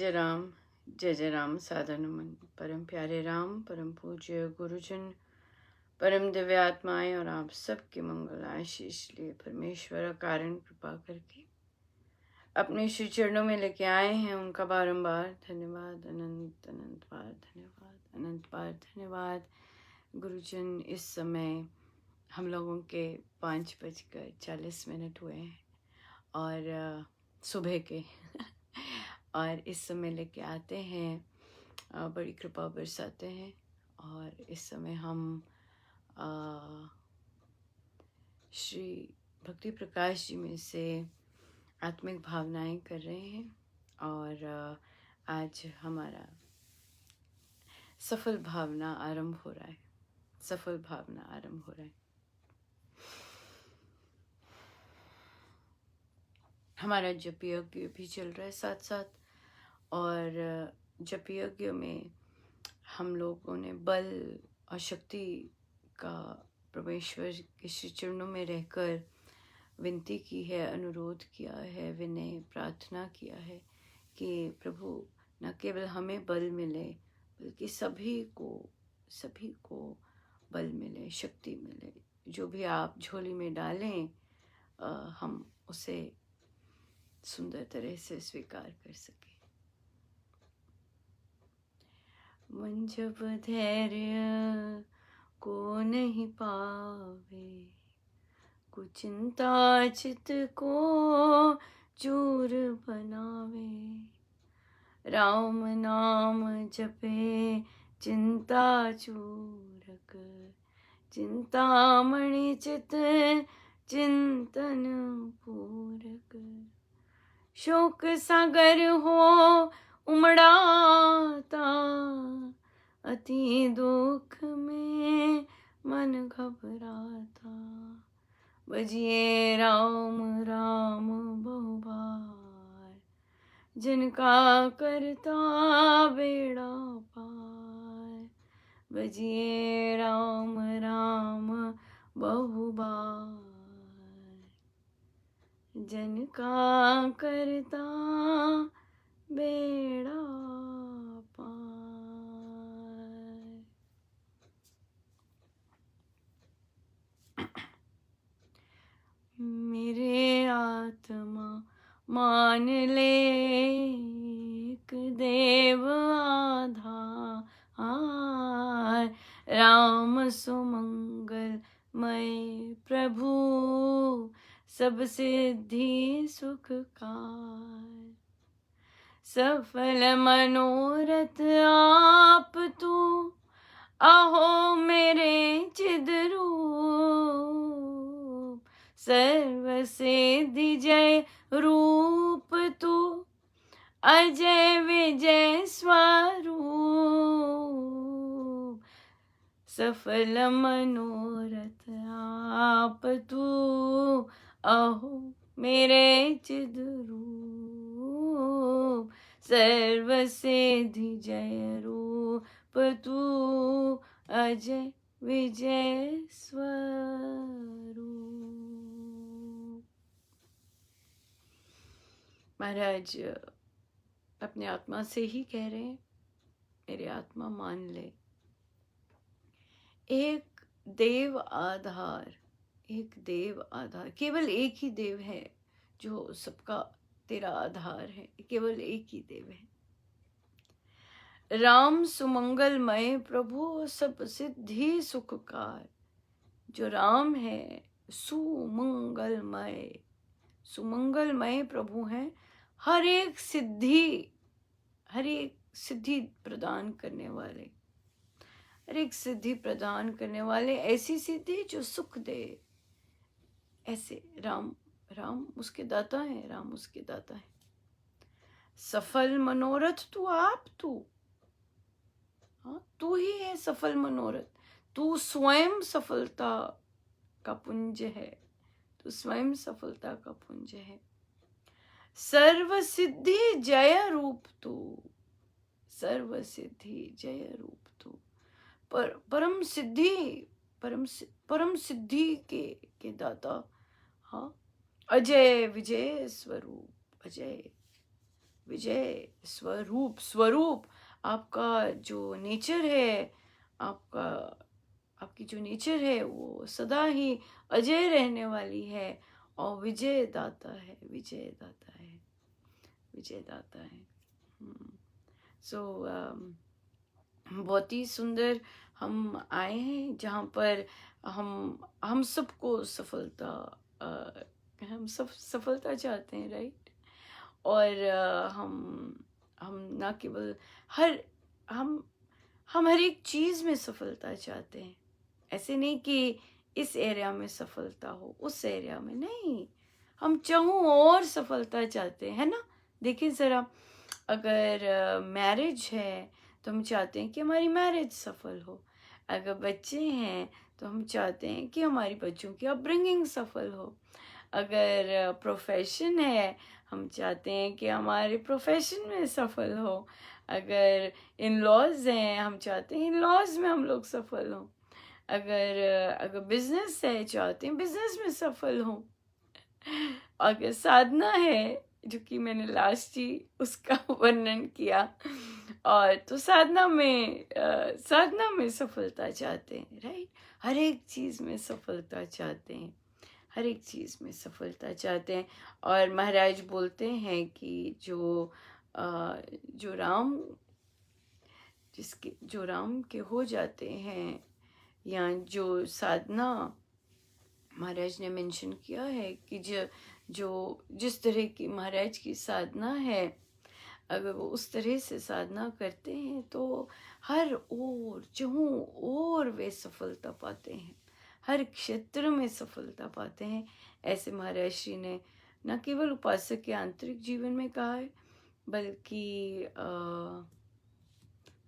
जय जय राम साधनमन। परम प्यारे राम, परम पूज्य गुरुजन, परम दिव्य आत्माएं और आप सबके मंगल आशीष लिए परमेश्वर कारण कृपा करके अपने श्री चरणों में लेके आए हैं। उनका बारंबार धन्यवाद, अनंत अनंत बार धन्यवाद, अनंत बार धन्यवाद। गुरुजन, इस समय हम लोगों के 5:40 हुए हैं और सुबह के और इस समय लेके आते हैं, बड़ी कृपा बरसाते हैं। और इस समय हम श्री भक्ति प्रकाश जी में से आत्मिक भावनाएं कर रहे हैं। और आज हमारा सफल भावना आरंभ हो रहा है। सफल भावना आरंभ हो रहा है। हमारा जप यज्ञ भी चल रहा है साथ साथ। और जप यज्ञ में हम लोगों ने बल और शक्ति का परमेश्वर के श्री चरणों में रहकर विनती की है, अनुरोध किया है, विनय प्रार्थना किया है कि प्रभु न केवल हमें बल मिले बल्कि सभी को बल मिले, शक्ति मिले। जो भी आप झोली में डालें हम उसे सुंदर तरह से स्वीकार कर सके। मन जब धैर्य को नहीं पावे, कुछ चिंता चित को चूर बनावे। राम नाम जपे चिंता चूरक, चिंतामणि चित चिंतन पूरक। शोक सागर हो उमड़ाता, अति दुख में मन घबराता। बजिए राम राम बहुबार, जिनका करता बेड़ा पार। बजिए राम राम बहुबार, जिनका करता बेड़ा पार। मेरे आत्मा मान ले एक देव आधार, राम सुमंगल मय प्रभु सब सिद्धि सुखकार। सफल मनोरथ आप तू, आहो मेरे चिद रूप। सर्व सिद्धि जय रूप तू, अजय विजय स्वरूप। सफल मनोरथ आप तू, अहो मेरे चिद रूप। सर्व सिद्धि जय रूप तू, अजय विजय स्वरूप। महाराज अपने आत्मा से ही कह रहे हैं, मेरे आत्मा मान ले एक देव आधार, एक देव आधार। केवल एक ही देव है जो सबका तेरा आधार है, केवल एक ही देव है। राम सुमंगलमय प्रभु सब सिद्धि सुखकार। जो राम है सुमंगलमय, सुमंगलमय प्रभु है। हर एक सिद्धि प्रदान करने वाले, हर एक सिद्धि प्रदान करने वाले। ऐसी सिद्धि जो सुख दे, ऐसे राम उसके दाता है, राम उसके दाता है। सफल मनोरथ तू आप तू, हाँ तू ही है सफल मनोरथ। तू स्वयं सफलता का पुंज है, तू स्वयं सफलता का पुंज है। सर्व सिद्धि जय रूप तू, सर्व सिद्धि जय रूप तू। परम सिद्धि के दाता, हाँ अजय विजय स्वरूप। अजय विजय स्वरूप, स्वरूप आपका जो नेचर है, आपका आपकी जो नेचर है वो सदा ही अजय रहने वाली है और विजय दाता है, विजय दाता है, विजय दाता है। सो बहुत ही सुंदर हम आए हैं जहाँ पर हम सबको सफलता, हम सब सफलता चाहते हैं, राइट। और हम ना केवल हर हम हम हर एक चीज़ में सफलता चाहते हैं। ऐसे नहीं कि इस एरिया में सफलता हो, उस एरिया में नहीं, हम चाहूँ और सफलता चाहते हैं, है ना। देखिए ज़रा, अगर मैरिज है तो हम चाहते हैं कि हमारी मैरिज सफल हो। अगर बच्चे हैं तो हम चाहते हैं कि हमारी बच्चों की अपब्रिंगिंग सफल हो। अगर प्रोफेशन है, हम चाहते हैं कि हमारे प्रोफेशन में सफल हो। अगर इन लॉज हैं, हम चाहते हैं इन लॉज में हम लोग सफल हों। अगर अगर बिजनेस है, चाहते हैं बिजनेस में सफल हों। अगर साधना है, जो कि मैंने लास्ट ही उसका वर्णन किया, और तो साधना में सफलता चाहते हैं, राइट। हर एक चीज़ में सफलता चाहते हैं, हर एक चीज़ में सफलता चाहते हैं। और महाराज बोलते हैं कि जो राम, जो राम के हो जाते हैं, या जो साधना महाराज ने मेंशन किया है कि जो जिस तरह की महाराज की साधना है, अगर वो उस तरह से साधना करते हैं तो हर ओर जहूँ और वे सफलता पाते हैं, हर क्षेत्र में सफलता पाते हैं। ऐसे महाराज श्री ने न केवल उपासक के आंतरिक जीवन में कहा है, बल्कि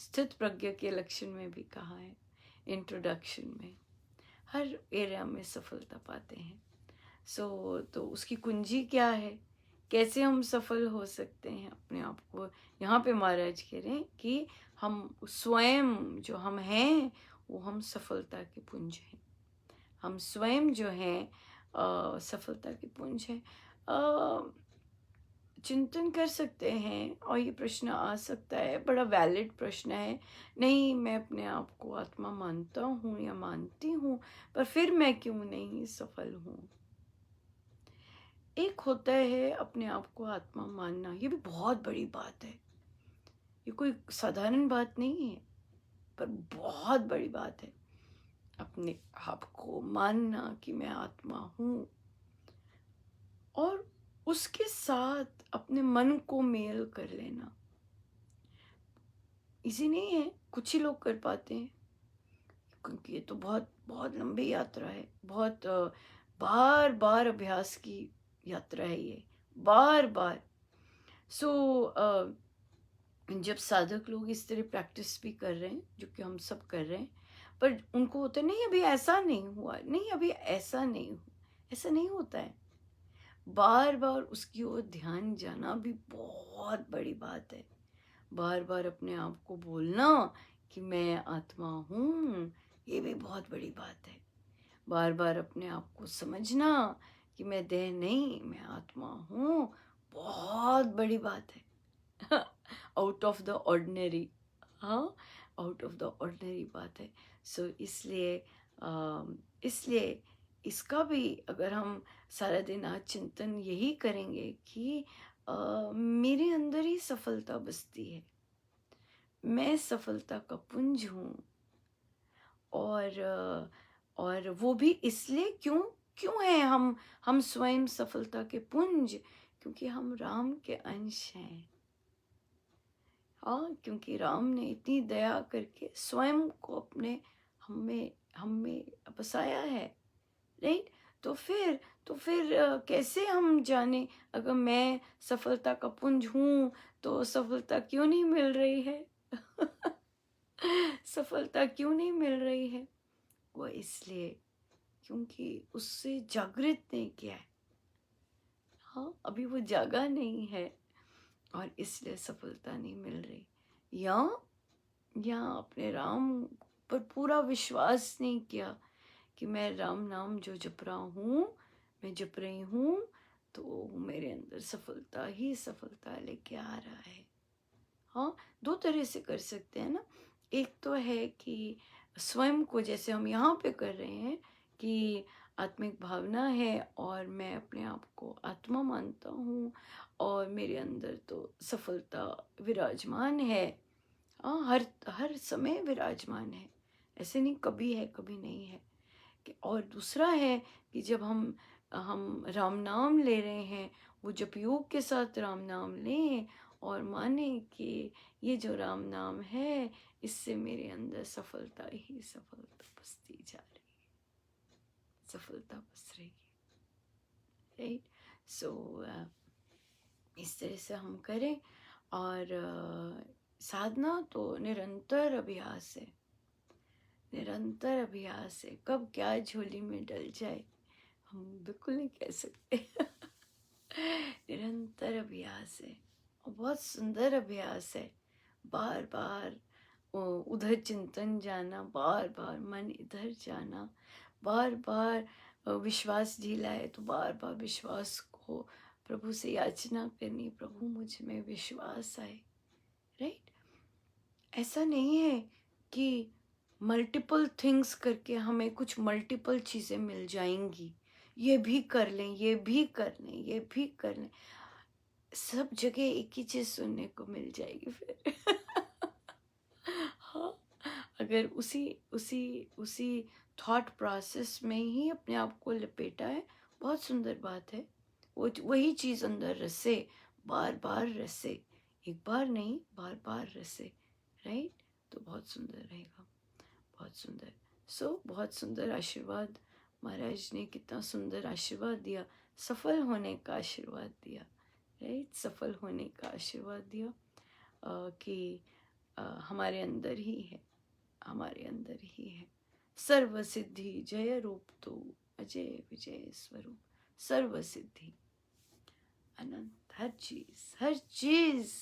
स्थित प्रज्ञा के लक्षण में भी कहा है, इंट्रोडक्शन में। हर एरिया में सफलता पाते हैं। तो उसकी कुंजी क्या है, कैसे हम सफल हो सकते हैं अपने आप को। यहाँ पे महाराज कह रहे हैं कि हम स्वयं जो हम हैं वो हम सफलता के पुंज हैं। हम स्वयं जो हैं सफलता के पुंज हैं। चिंतन कर सकते हैं और ये प्रश्न आ सकता है, बड़ा वैलिड प्रश्न है। नहीं, मैं अपने आप को आत्मा मानता हूँ या मानती हूँ, पर फिर मैं क्यों नहीं सफल हूँ। एक होता है अपने आप को आत्मा मानना, ये भी बहुत बड़ी बात है, ये कोई साधारण बात नहीं है, पर बहुत बड़ी बात है अपने आप को मानना कि मैं आत्मा हूँ। और उसके साथ अपने मन को मेल कर लेना इजी नहीं है, कुछ ही लोग कर पाते हैं, क्योंकि ये तो बहुत बहुत लंबी यात्रा है, बहुत बार बार अभ्यास की यात्रा है ये, बार बार। सो जब साधक लोग इस तरह प्रैक्टिस भी कर रहे हैं, जो कि हम सब कर रहे हैं, पर उनको होता है नहीं अभी ऐसा नहीं हुआ, नहीं अभी ऐसा नहीं हुआ, ऐसा नहीं होता है। बार बार उसकी ओर ध्यान जाना भी बहुत बड़ी बात है। बार बार अपने आप को बोलना कि मैं आत्मा हूँ, ये भी बहुत बड़ी बात है। बार बार अपने आप को समझना कि मैं देह नहीं, मैं आत्मा हूँ, बहुत बड़ी बात है। आउट ऑफ द ऑर्डिनरी, हाँ, आउट ऑफ द ऑर्डिनरी बात है। सो इसलिए इसका भी अगर हम सारा दिन आज चिंतन यही करेंगे कि मेरे अंदर ही सफलता बसती है, मैं सफलता का पुंज हूँ। और वो भी इसलिए क्यों क्यों है हम स्वयं सफलता के पुंज, क्योंकि हम राम के अंश हैं। हाँ, क्योंकि राम ने इतनी दया करके स्वयं को अपने हम में बसाया है, राइट। तो फिर कैसे हम जाने, अगर मैं सफलता का पुंज हूँ तो सफलता क्यों नहीं मिल रही है। सफलता क्यों नहीं मिल रही है, वो इसलिए क्योंकि उससे जागृत नहीं किया है। हाँ, अभी वो जागा नहीं है और इसलिए सफलता नहीं मिल रही। या अपने राम पर पूरा विश्वास नहीं किया कि मैं राम नाम जो जप रहा हूँ, मैं जप रही हूँ, तो मेरे अंदर सफलता ही सफलता लेके आ रहा है। हाँ, दो तरह से कर सकते हैं ना। एक तो है कि स्वयं को, जैसे हम यहाँ पे कर रहे हैं, कि आत्मिक भावना है और मैं अपने आप को आत्मा मानता हूँ और मेरे अंदर तो सफलता विराजमान है। हाँ, हर हर समय विराजमान है, ऐसे नहीं कभी है कभी नहीं है। और दूसरा है कि जब हम राम नाम ले रहे हैं, वो जप योग के साथ राम नाम लें और माने कि ये जो राम नाम है, इससे मेरे अंदर सफलता ही सफलता बसती जा रही है, सफलता बस रही है। राइट। सो इस तरह से हम करें। और साधना तो निरंतर अभ्यास है, निरंतर अभ्यास है। कब क्या झोली में डल जाए हम बिल्कुल नहीं कह सकते। निरंतर अभ्यास है और बहुत सुंदर अभ्यास है। बार बार उधर चिंतन जाना, बार बार मन इधर जाना, बार बार विश्वास ढीला है तो बार बार विश्वास को प्रभु से याचना करनी, प्रभु मुझ में विश्वास आए। राइट। ऐसा नहीं है कि मल्टीपल थिंग्स करके हमें कुछ मल्टीपल चीज़ें मिल जाएंगी, ये भी कर लें, ये भी कर लें, ये भी कर लें, सब जगह एक ही चीज़ सुनने को मिल जाएगी फिर। हाँ, अगर उसी उसी उसी थॉट प्रोसेस में ही अपने आप को लपेटा है, बहुत सुंदर बात है। वो वही चीज़ अंदर रसे, बार बार रसे, एक बार नहीं बार बार रसे। राइट। तो बहुत सुंदर रहेगा, बहुत सुंदर। बहुत सुंदर आशीर्वाद, महाराज ने कितना सुंदर आशीर्वाद दिया, सफल होने का आशीर्वाद दिया। राइट। सफल होने का आशीर्वाद दिया कि हमारे अंदर ही है, हमारे अंदर ही है। सर्व सिद्धि जय रूप तो अजय विजय स्वरूप, सर्व सिद्धि अनंत, हर चीज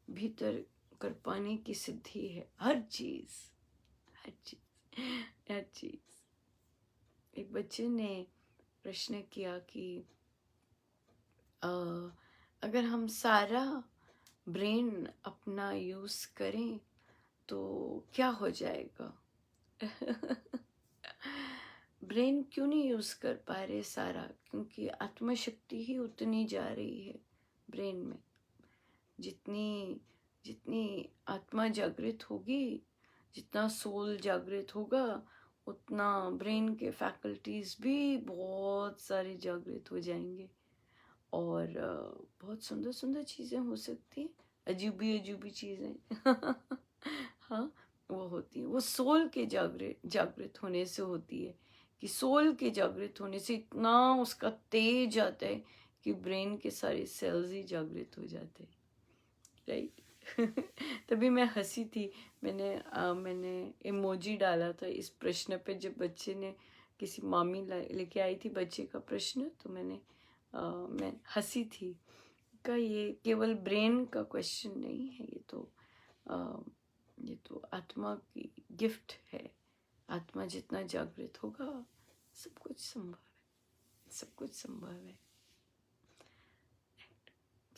भीतर कर पाने की सिद्धि है, हर चीज, हर चीज, हर चीज। एक बच्चे ने प्रश्न किया कि अगर हम सारा ब्रेन अपना यूज करें तो क्या हो जाएगा। ब्रेन क्यों नहीं यूज कर पा रहे सारा, क्योंकि आत्मशक्ति ही उतनी जा रही है ब्रेन में। जितनी जितनी आत्मा जागृत होगी, जितना सोल जागृत होगा, उतना ब्रेन के फैकल्टीज भी बहुत सारे जागृत हो जाएंगे और बहुत सुंदर सुंदर चीज़ें हो सकती हैं, अजूबी चीज़ें। हाँ, वो होती है, वो सोल के जागृत होने से होती है, कि सोल के जागृत होने से इतना उसका तेज आता है कि ब्रेन के सारे सेल्स ही जागृत हो जाते हैं। राइट। तभी मैं हंसी थी, मैंने इमोजी डाला था इस प्रश्न पे, जब बच्चे ने, किसी मामी लेके आई थी बच्चे का प्रश्न, तो मैं हंसी थी का ये केवल ब्रेन का क्वेश्चन नहीं है, ये तो आत्मा की गिफ्ट है। आत्मा जितना जागृत होगा, सब कुछ संभव है, सब कुछ संभव है।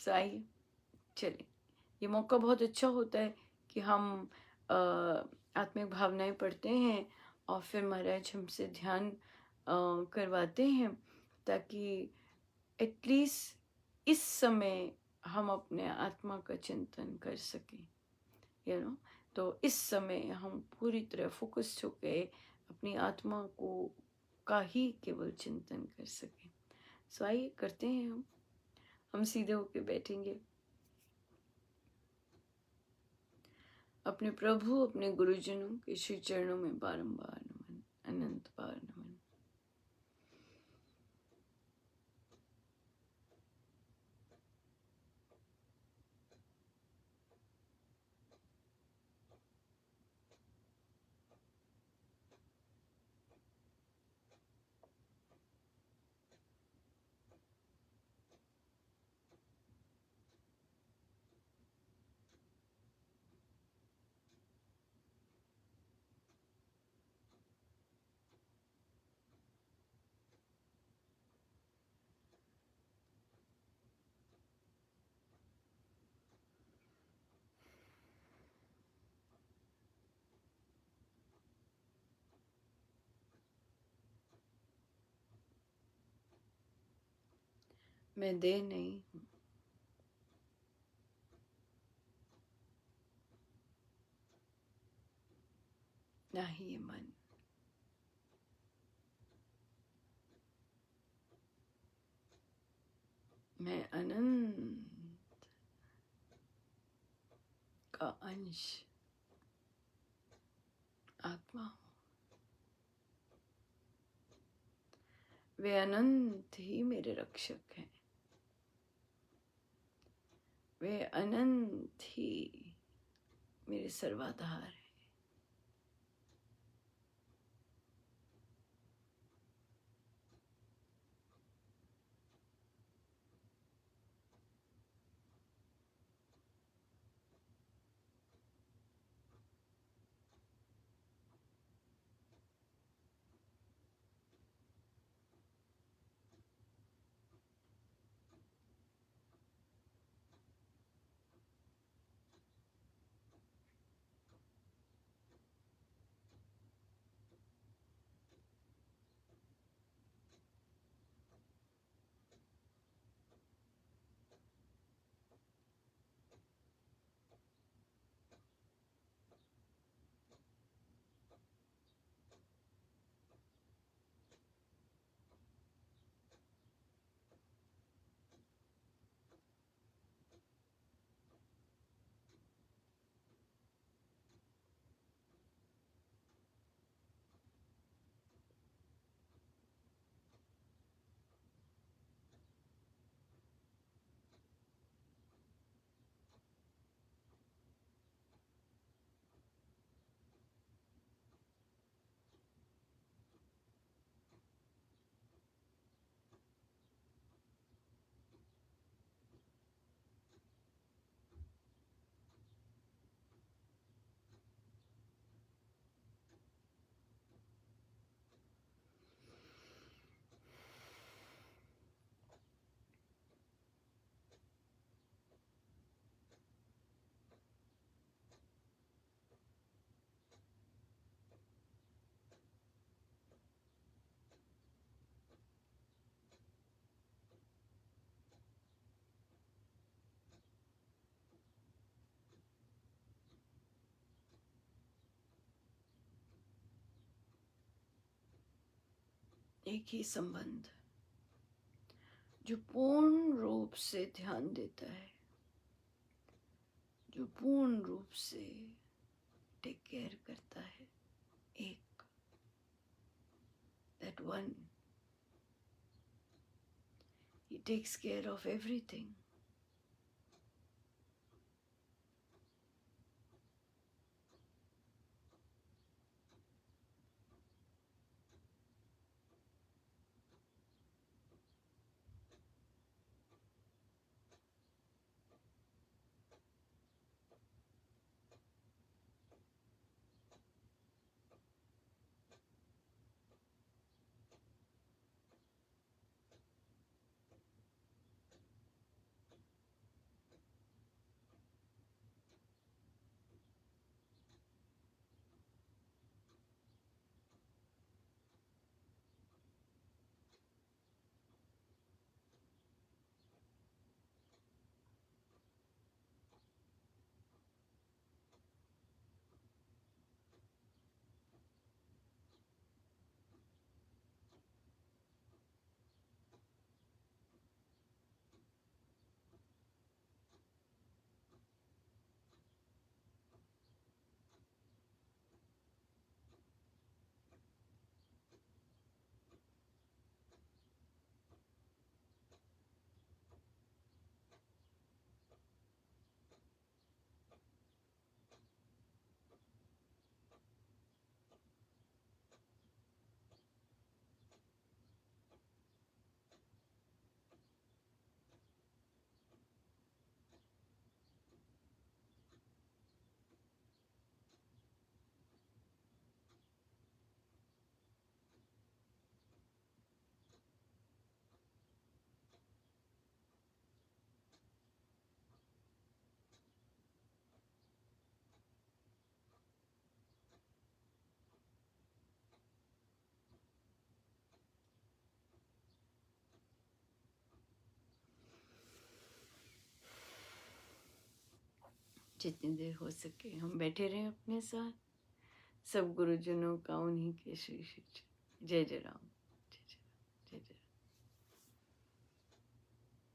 तो आइए, चलिए, ये मौका बहुत अच्छा होता है कि हम आत्मिक भावनाएं पढ़ते हैं और फिर महाराज हमसे ध्यान करवाते हैं, ताकि एटलीस्ट इस समय हम अपने आत्मा का चिंतन कर सकें। तो इस समय हम पूरी तरह फोकस्ड होकर अपनी आत्मा को का ही केवल चिंतन कर सकें। सो आइए करते हैं, हम सीधे होके बैठेंगे। अपने प्रभु, अपने गुरुजनों के श्री चरणों में बारंबार नमन, अनंत बार नमन। मैं देह नहीं हूँ, ना ही ये मन। मैं अनंत का अंश आत्मा हूँ। वे अनंत ही मेरे रक्षक हैं, वे अनंत ही मेरे सर्वाधार हैं। एक ही संबंध जो पूर्ण रूप से ध्यान देता है, जो पूर्ण रूप से टेक केयर करता है। एक, that one, he takes care of everything. जितनी देर हो सके हम बैठे रहें अपने साथ, सब गुरुजनों का उन्हीं के श्री श्री चरण। जय जय राम।